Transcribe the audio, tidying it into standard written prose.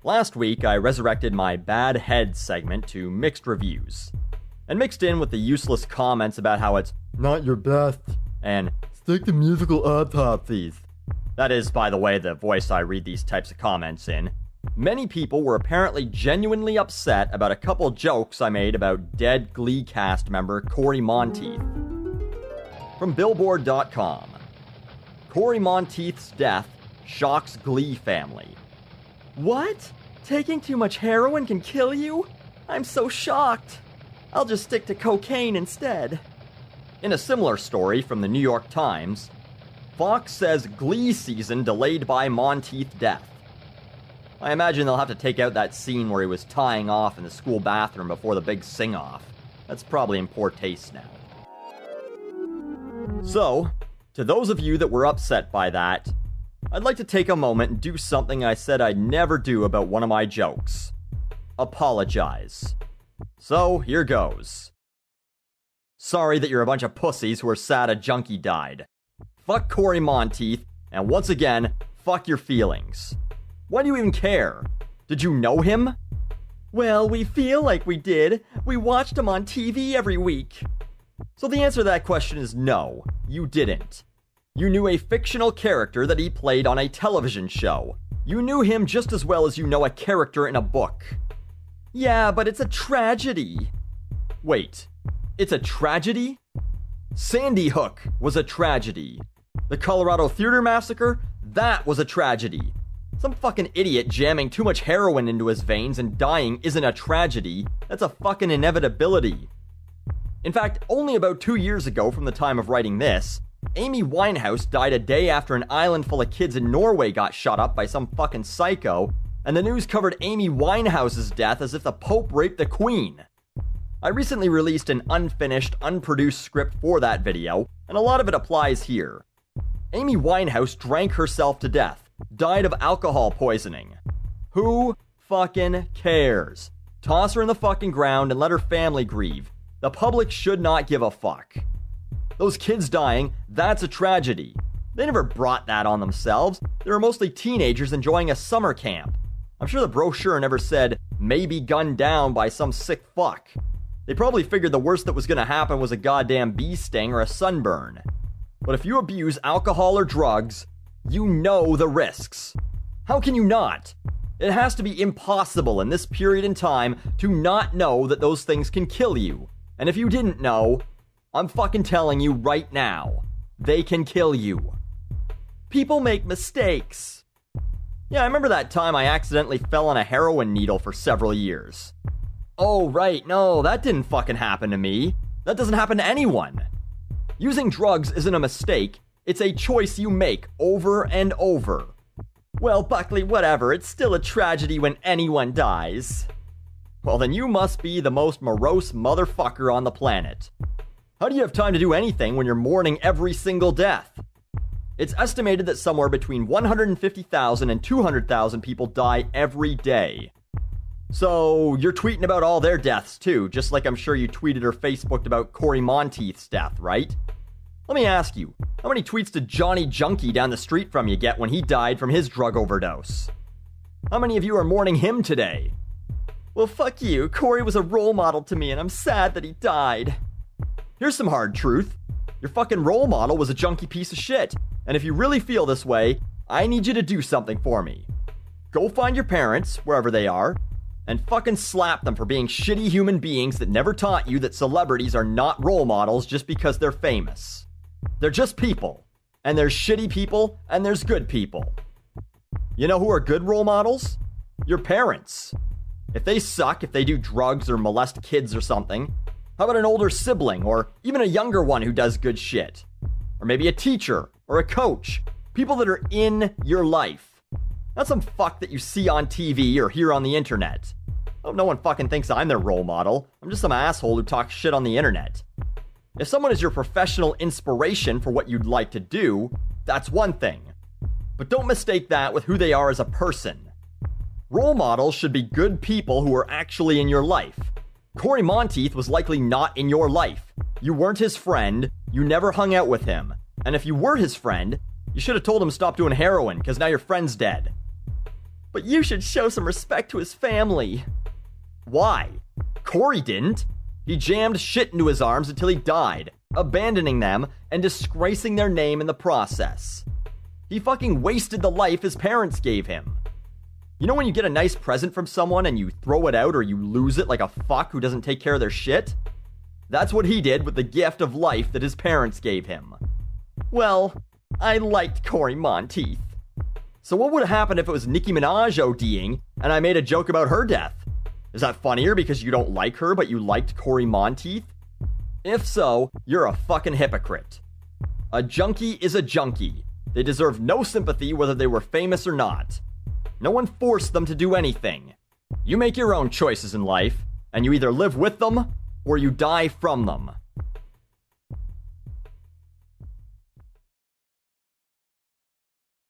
Last week, I resurrected my bad head segment to mixed reviews, and mixed in with the useless comments about how it's not your best, and stick to musical autopsies. That is, by the way, the voice I read these types of comments in. Many people were apparently genuinely upset about a couple jokes I made about dead Glee cast member Cory Monteith. From Billboard.com, Cory Monteith's death shocks Glee family. What? Taking too much heroin can kill you? I'm so shocked. I'll just stick to cocaine instead. In a similar story from the New York Times, Fox says Glee season delayed by Monteith death. I imagine they'll have to take out that scene where he was tying off in the school bathroom before the big sing-off. That's probably in poor taste now. So, to those of you that were upset by that, I'd like to take a moment and do something I said I'd never do about one of my jokes. Apologize. So, here goes. Sorry that you're a bunch of pussies who are sad a junkie died. Fuck Cory Monteith, and once again, fuck your feelings. Why do you even care? Did you know him? Well, we feel like we did. We watched him on TV every week. So the answer to that question is no, you didn't. You knew a fictional character that he played on a television show. You knew him just as well as you know a character in a book. Yeah, but it's a tragedy. Wait, it's a tragedy? Sandy Hook was a tragedy. The Colorado Theater Massacre? That was a tragedy. Some fucking idiot jamming too much heroin into his veins and dying isn't a tragedy. That's a fucking inevitability. In fact, only about 2 years ago from the time of writing this, Amy Winehouse died a day after an island full of kids in Norway got shot up by some fucking psycho, and the news covered Amy Winehouse's death as if the Pope raped the Queen. I recently released an unfinished, unproduced script for that video, and a lot of it applies here. Amy Winehouse drank herself to death, died of alcohol poisoning. Who fucking cares? Toss her in the fucking ground and let her family grieve. The public should not give a fuck. Those kids dying, that's a tragedy. They never brought that on themselves. They were mostly teenagers enjoying a summer camp. I'm sure the brochure never said, maybe gunned down by some sick fuck. They probably figured the worst that was gonna happen was a goddamn bee sting or a sunburn. But if you abuse alcohol or drugs, you know the risks. How can you not? It has to be impossible in this period in time to not know that those things can kill you. And if you didn't know, I'm fucking telling you right now, they can kill you. People make mistakes. Yeah, I remember that time I accidentally fell on a heroin needle for several years. Oh, right, no, that didn't fucking happen to me. That doesn't happen to anyone. Using drugs isn't a mistake, it's a choice you make over and over. Well, Buckley, whatever, it's still a tragedy when anyone dies. Well, then you must be the most morose motherfucker on the planet. How do you have time to do anything when you're mourning every single death? It's estimated that somewhere between 150,000 and 200,000 people die every day. So, you're tweeting about all their deaths too, just like I'm sure you tweeted or Facebooked about Cory Monteith's death, right? Let me ask you, how many tweets did Johnny Junkie down the street from you get when he died from his drug overdose? How many of you are mourning him today? Well, fuck you, Cory was a role model to me and I'm sad that he died. Here's some hard truth. Your fucking role model was a junkie piece of shit. And if you really feel this way, I need you to do something for me. Go find your parents, wherever they are, and fucking slap them for being shitty human beings that never taught you that celebrities are not role models just because they're famous. They're just people. And there's shitty people, and there's good people. You know who are good role models? Your parents. If they suck, if they do drugs or molest kids or something, how about an older sibling, or even a younger one who does good shit? Or maybe a teacher, or a coach. People that are in your life. Not some fuck that you see on TV or hear on the internet. Oh, no one fucking thinks I'm their role model. I'm just some asshole who talks shit on the internet. If someone is your professional inspiration for what you'd like to do, that's one thing. But don't mistake that with who they are as a person. Role models should be good people who are actually in your life. Cory Monteith was likely not in your life. You weren't his friend, you never hung out with him. And if you were his friend, you should have told him stop doing heroin, because now your friend's dead. but you should show some respect to his family. Why? Corey didn't. He jammed shit into his arms until he died, abandoning them and disgracing their name in the process. He fucking wasted the life his parents gave him. You know when you get a nice present from someone and you throw it out or you lose it like a fuck who doesn't take care of their shit? That's what he did with the gift of life that his parents gave him. Well, I liked Corey Monteith. So what would have happened if it was Nicki Minaj ODing and I made a joke about her death? Is that funnier because you don't like her but you liked Corey Monteith? If so, you're a fucking hypocrite. A junkie is a junkie. They deserve no sympathy whether they were famous or not. No one forced them to do anything. You make your own choices in life, and you either live with them or you die from them.